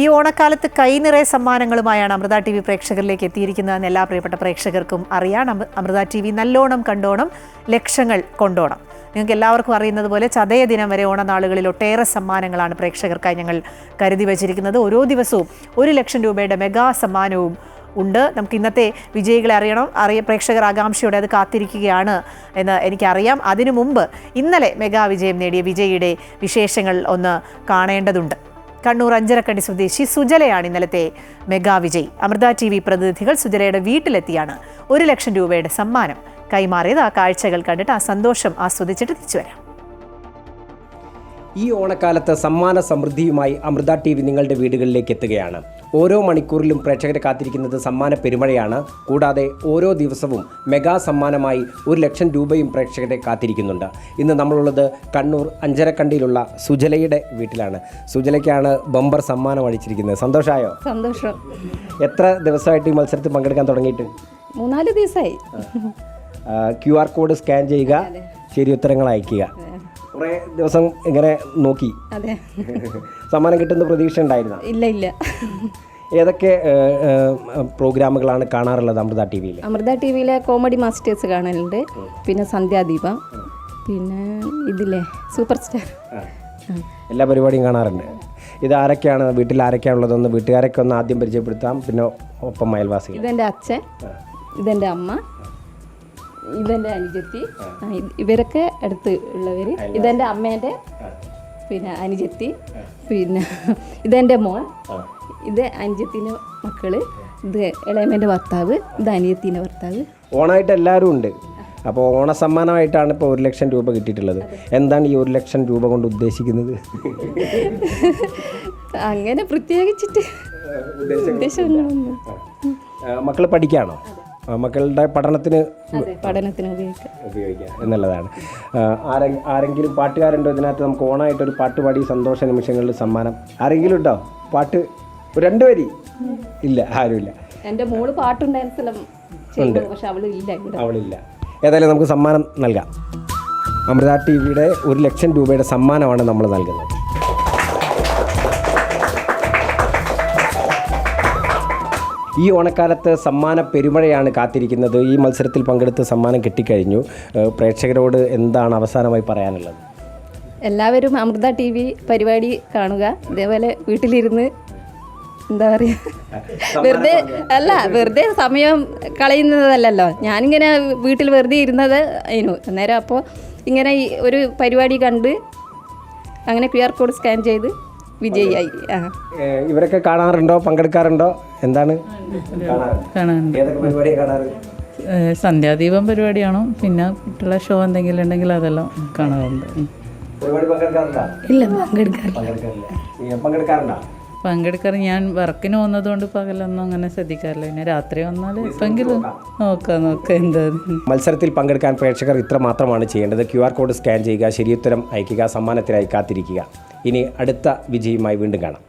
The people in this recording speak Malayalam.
ഈ ഓണക്കാലത്ത് കൈനിറയെ സമ്മാനങ്ങളുമായാണ് അമൃത ടി വി പ്രേക്ഷകരിലേക്ക് എത്തിയിരിക്കുന്നതെന്ന് എല്ലാ പ്രിയപ്പെട്ട പ്രേക്ഷകർക്കും അറിയാം. അമൃത ടി വി നല്ലോണം കണ്ടോണം, ലക്ഷങ്ങൾ കൊണ്ടോണം. നിങ്ങൾക്ക് എല്ലാവർക്കും അറിയുന്നത് പോലെ ചതയ ദിനം വരെ ഓണനാളുകളിൽ ഒട്ടേറെ സമ്മാനങ്ങളാണ് പ്രേക്ഷകർക്കായി ഞങ്ങൾ കരുതി വച്ചിരിക്കുന്നത്. ഓരോ ദിവസവും 1 ലക്ഷം രൂപയുടെ മെഗാ സമ്മാനവും ഉണ്ട്. നമുക്ക് ഇന്നത്തെ വിജയികളെ പ്രേക്ഷകർ ആകാംക്ഷയോടെ അത് കാത്തിരിക്കുകയാണ് എന്ന് എനിക്കറിയാം. അതിനു മുമ്പ് ഇന്നലെ മെഗാ വിജയം നേടിയ വിജയിയുടെ വിശേഷങ്ങൾ ഒന്ന് കാണേണ്ടതുണ്ട്. കണ്ണൂർ അഞ്ചരക്കണ്ടി സ്വദേശി സുജലയാണ് ഇന്നലത്തെ മെഗാ വിജയി. അമൃത ടി വി പ്രതിനിധികൾ സുജലയുടെ വീട്ടിലെത്തിയാണ് 1 ലക്ഷം രൂപയുടെ സമ്മാനം കൈമാറിയത്. ആ കാഴ്ചകൾ കണ്ടിട്ട് ആ സന്തോഷം ആസ്വദിച്ചിട്ട് തിരിച്ചു വരാം. ഈ ഓണക്കാലത്ത് സമ്മാന സമൃദ്ധിയുമായി അമൃത ടി വി നിങ്ങളുടെ വീടുകളിലേക്ക് എത്തുകയാണ്. ഓരോ മണിക്കൂറിലും പ്രേക്ഷകരെ കാത്തിരിക്കുന്നത് സമ്മാന പെരുമഴയാണ്. കൂടാതെ ഓരോ ദിവസവും മെഗാ സമ്മാനമായി 1 ലക്ഷം രൂപയും പ്രേക്ഷകരെ കാത്തിരിക്കുന്നുണ്ട്. ഇന്ന് നമ്മളുള്ളത് കണ്ണൂർ അഞ്ചരക്കണ്ടിയിലുള്ള സുജലയുടെ വീട്ടിലാണ്. സുജലയ്ക്കാണ് ബമ്പർ സമ്മാനം അടിച്ചിരിക്കുന്നത്. സന്തോഷമായോ? സന്തോഷം. എത്ര ദിവസമായിട്ട് ഈ മത്സരത്തിൽ പങ്കെടുക്കാൻ തുടങ്ങിയിട്ട്? 3-4 ദിവസമായി. QR കോഡ് സ്കാൻ ചെയ്യുക, ശരി ഉത്തരങ്ങൾ അയക്കുക. കുറേ ദിവസം ഇങ്ങനെ നോക്കി. അതെ. സമ്മാനം കിട്ടുന്ന പ്രതീക്ഷ ഉണ്ടായിരുന്നോ? ഇല്ല. ഏതൊക്കെ പ്രോഗ്രാമുകളാണ് കാണാറുള്ളത് അമൃത ടി വിയിൽ? അമൃത ടി വിയിലെ കോമഡി മാസ്റ്റേഴ്സ് കാണലുണ്ട്, പിന്നെ സന്ധ്യാദീപം, പിന്നെ ഇതില്ലേ സൂപ്പർ സ്റ്റാർ, എല്ലാ പരിപാടിയും കാണാറുണ്ട്. ഇത് ആരൊക്കെയാണ്, വീട്ടിൽ ആരൊക്കെയാണുള്ളതെന്ന് വീട്ടുകാരൊക്കെ ഒന്ന് ആദ്യം പരിചയപ്പെടുത്താം, പിന്നെ ഒപ്പം അയൽവാസികൾ. ഇതെൻ്റെ അച്ഛൻ, ഇതെൻ്റെ അമ്മ, ഇതെൻ്റെ അനുജത്തി, ഇവരൊക്കെ അടുത്ത് ഉള്ളവർ. ഇതെൻ്റെ അമ്മേൻ്റെ പിന്നെ അനുജത്തി, പിന്നെ ഇതെൻ്റെ മോൻ, ഇത് അനുജത്തിൻ്റെ മക്കള്, ഇത് ഇളയമേൻ്റെ ഭർത്താവ്, ഇത് അനിയത്തിൻ്റെ ഭർത്താവ്. ഓണമായിട്ട് എല്ലാവരും ഉണ്ട്. അപ്പോൾ ഓണസമ്മാനമായിട്ടാണ് ഇപ്പോൾ 1 ലക്ഷം രൂപ കിട്ടിയിട്ടുള്ളത്. എന്താണ് ഈ 1 ലക്ഷം രൂപ കൊണ്ട് ഉദ്ദേശിക്കുന്നത്? അങ്ങനെ പ്രത്യേകിച്ചിട്ട് ഉദ്ദേശമൊന്നും. മക്കൾ പഠിക്കുകയാണോ? മക്കളുടെ പഠനത്തിന് ഉപയോഗിക്കാം എന്നുള്ളതാണ്. ആരെങ്കിലും പാട്ടുകാരുണ്ടോ ഇതിനകത്ത്? നമുക്ക് ഓണമായിട്ടൊരു പാട്ട് പാടി സന്തോഷ നിമിഷങ്ങളിൽ സമ്മാനം ആരെങ്കിലും ഉണ്ടോ? പാട്ട് 2 വരി? ഇല്ല, ആരുമില്ല. എൻ്റെ മോള് പാട്ടുണ്ടായിരുന്ന പക്ഷെ അവളില്ല. ഏതായാലും നമുക്ക് സമ്മാനം നൽകാം. അമൃത ടി വിയുടെ 1 ലക്ഷം രൂപയുടെ സമ്മാനമാണ് നമ്മൾ നൽകുന്നത്. ഈ ഓണക്കാലത്ത് സമ്മാന പെരുമഴയാണ് കാത്തിരിക്കുന്നത്. ഈ മത്സരത്തിൽ പങ്കെടുത്ത് സമ്മാനം കിട്ടിക്കഴിഞ്ഞു. പ്രേക്ഷകരോട് എന്താണ് അവസാനമായി പറയാനുള്ളത്? എല്ലാവരും അമൃത ടി വി പരിപാടി കാണുക. ഇതേപോലെ വീട്ടിലിരുന്ന് എന്താ പറയുക, വെറുതെ സമയം കളയുന്നതല്ലല്ലോ. ഞാനിങ്ങനെ വീട്ടിൽ വെറുതെ ഇരുന്നത് അന്നേരം അപ്പോൾ ഇങ്ങനെ ഒരു പരിപാടി കണ്ട് അങ്ങനെ QR കോഡ് സ്കാൻ ചെയ്ത് വിജയിയായി. ഇവരൊക്കെ കാണാറുണ്ടോ, പങ്കെടുക്കാറുണ്ടോ? എന്താണ് സന്ധ്യാദീപം പരിപാടിയാണോ, പിന്നെ കുട്ടികളെ ഷോ എന്തെങ്കിലും ഉണ്ടെങ്കിൽ അതെല്ലാം കാണാറുണ്ട്. പങ്കെടുക്കാറ് ഞാൻ വർക്കിന് പോകുന്നതുകൊണ്ട് പകലൊന്നും അങ്ങനെ ശ്രദ്ധിക്കാറില്ല. പിന്നെ രാത്രി വന്നാൽ ഇപ്പെങ്കിലും നോക്കാം എന്താ. മത്സരത്തിൽ പങ്കെടുക്കാൻ പ്രേക്ഷകർ ഇത്ര മാത്രമാണ് ചെയ്യേണ്ടത്. QR കോഡ് സ്കാൻ ചെയ്യുക, ശരിയുത്തരം അയക്കുക, സമ്മാനത്തിനായി കാത്തിരിക്കുക. ഇനി അടുത്ത വിജയിയുമായി വീണ്ടും കാണാം.